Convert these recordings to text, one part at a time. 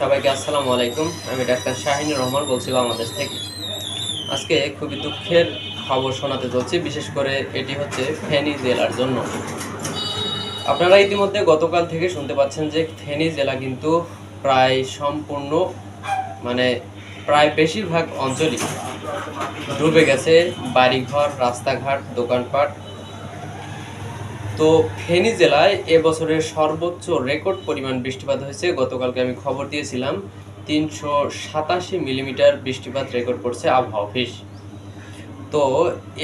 সবাইকে আসসালামু আলাইকুম। আমি ডাক্তার শাহিনুর রহমান বলছি বাংলাদেশ থেকে। আজকে খুবই দুঃখের খবর শোনাতে চলছি, বিশেষ করে এটি হচ্ছে ফেনী জেলার জন্য। আপনারা ইতিমধ্যে গতকাল থেকে শুনতে পাচ্ছেন যে ফেনী জেলা কিন্তু প্রায় সম্পূর্ণ প্রায় বেশিরভাগ অঞ্চলই ডুবে গেছে, বাড়িঘর, রাস্তাঘাট, দোকানপাট। তো ফেনী জেলায় এবছরের সর্বোচ্চ রেকর্ড পরিমাণ বৃষ্টিপাত হয়েছে। গতকালকে আমি খবর দিয়েছিলাম 387 মিলিমিটার বৃষ্টিপাত রেকর্ড করছে আবহাওয়া অফিস। তো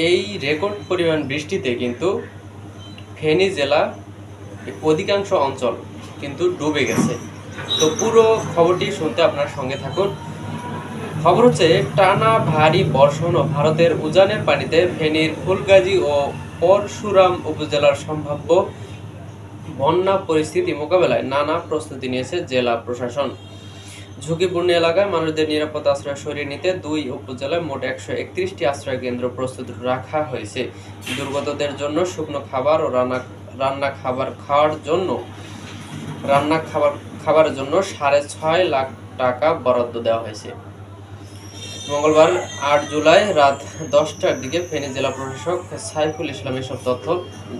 এই রেকর্ড পরিমাণ বৃষ্টিতে কিন্তু ফেনী জেলা অধিকাংশ অঞ্চল কিন্তু ডুবে গেছে। তো পুরো খবরটি শুনতে আপনার সঙ্গে থাকুন। খবর হচ্ছে, টানা ভারী বর্ষণ ও ভারতের উজানের পানিতে ফেনীর ফুলগাজী ও পরশুরাম উপজেলার সম্ভাব্য বন্যা পরিস্থিতি মোকাবেলায় নানা প্রস্তুতি নিয়েছে জেলা প্রশাসন। ঝুঁকিপূর্ণ এলাকায় মানুষদের নিরাপদ আশ্রয় সরিয়ে নিতে দুই উপজেলায় মোট 131টি আশ্রয় কেন্দ্র প্রস্তুত রাখা হয়েছে। দুর্গতদের জন্য শুকনো খাবার ও রান্না খাবারের জন্য 6.5 লাখ টাকা বরাদ্দ দেওয়া হয়েছে। মঙ্গলবার 8 জুলাই রাত 10টার দিকে ফেনী জেলা প্রশাসক সাইফুল ইসলাম এসব তথ্য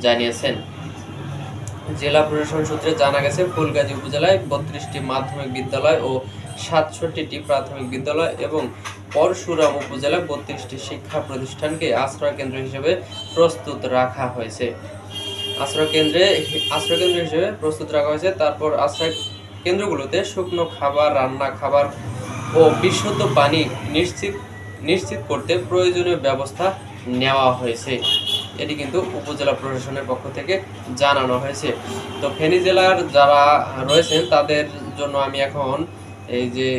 জানিয়েছেন। জেলা প্রশাসন সূত্রে জানা গেছে, ফুলগাজী উপজেলায় 32টি মাধ্যমিক বিদ্যালয় ও 67টি প্রাথমিক বিদ্যালয় এবং পরশুরাম উপজেলায় 32টি শিক্ষা প্রতিষ্ঠানকে আশ্রয় কেন্দ্র হিসেবে প্রস্তুত রাখা হয়েছে। তারপর আশ্রয় কেন্দ্রগুলোতে শুকনো খাবার, রান্না খাবার ও বিশুদ্ধ পানি নিশ্চিত করতে প্রয়োজনীয় ব্যবস্থা নেওয়া হয়েছে। এটি কিন্তু উপজেলা প্রশাসনের পক্ষ থেকে জানানো হয়েছে। তো ফেনী জেলার যারা রয়েছেন তাদের জন্য আমি এখন এই যে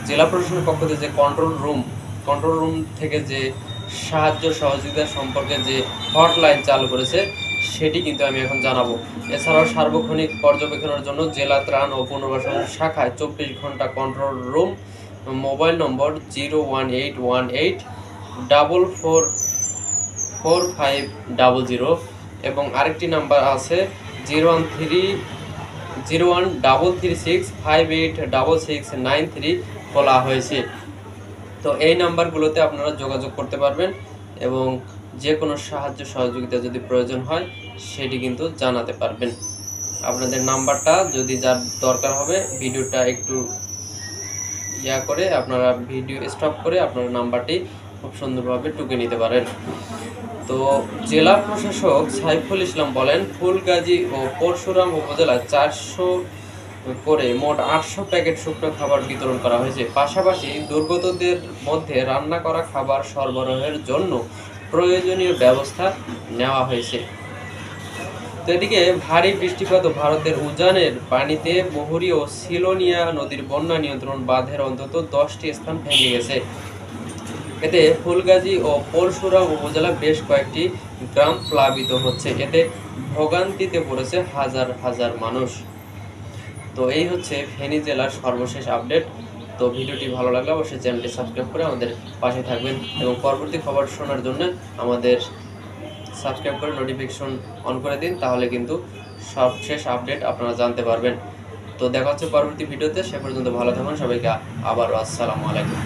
জেলা প্রশাসনের পক্ষ থেকে যে কন্ট্রোল রুম থেকে যে সাহায্য সহযোগিতা সম্পর্কে যে হটলাইন চালু করেছে সেটি কিন্তু আমি এখন জানাবো। এছাড়াও সার্বক্ষণিক পর্যবেক্ষণের জন্য জেলা ত্রাণ ও পুনর্বাসন শাখায় 24 ঘন্টা কন্ট্রোল রুম, মোবাইল নম্বর 01818444500 এবং আরেকটি নাম্বার আছে 01336586693 বলা হয়েছে। তো এই নাম্বারগুলোতে আপনারা যোগাযোগ করতে পারবেন এবং যে কোনো সাহায্য সহযোগিতা যদি প্রয়োজন হয় সেটি কিন্তু জানাতে পারবেন। আপনাদের নাম্বারটা যদি যার দরকার হবে ভিডিওটা একটু করে আপনারা ভিডিও স্টপ করে আপনার নাম্বারটি খুব সুন্দরভাবে টুকে নিতে পারেন। তো জেলা প্রশাসক সাইফুল ইসলাম বলেন, ফুলগাজী ও পরশুরাম উপজেলায় 400 করে মোট 800 প্যাকেট শুকনো খাবার বিতরণ করা হয়েছে। পাশাপাশি দুর্গতদের মধ্যে রান্না করা খাবার সরবরাহের জন্য প্রয়োজনীয় ব্যবস্থা নেওয়া হয়েছে। তো এদিকে ভারী বৃষ্টিপাত ও ভারতের উজানের পানিতে বহুরী ও সিলোনিয়া নদীর বন্যা নিয়ন্ত্রণ বাঁধের অন্তত 10টি স্থান ভেঙে গেছে। এতে ফুলগাজী ও পরশুরাম উপজেলা বেশ কয়েকটি গ্রাম প্লাবিত হচ্ছে। এতে ভোগান্তিতে পড়েছে হাজার হাজার মানুষ। তো এই হচ্ছে ফেনী জেলার সর্বশেষ আপডেট। তো ভিডিওটি ভালো লাগলে অবশ্যই চ্যানেলটি সাবস্ক্রাইব করে আমাদের পাশে থাকবেন এবং পরবর্তী খবর শোনার জন্য আমাদের সাবস্ক্রাইব করে নোটিফিকেশন অন করে দিন, তাহলে কিন্তু সবশেষ আপডেট আপনারা জানতে পারবেন। তো দেখা হচ্ছে পরবর্তী ভিডিওতে। সে পর্যন্ত ভালো থাকুন। সবাইকে আবারও আসসালামু আলাইকুম।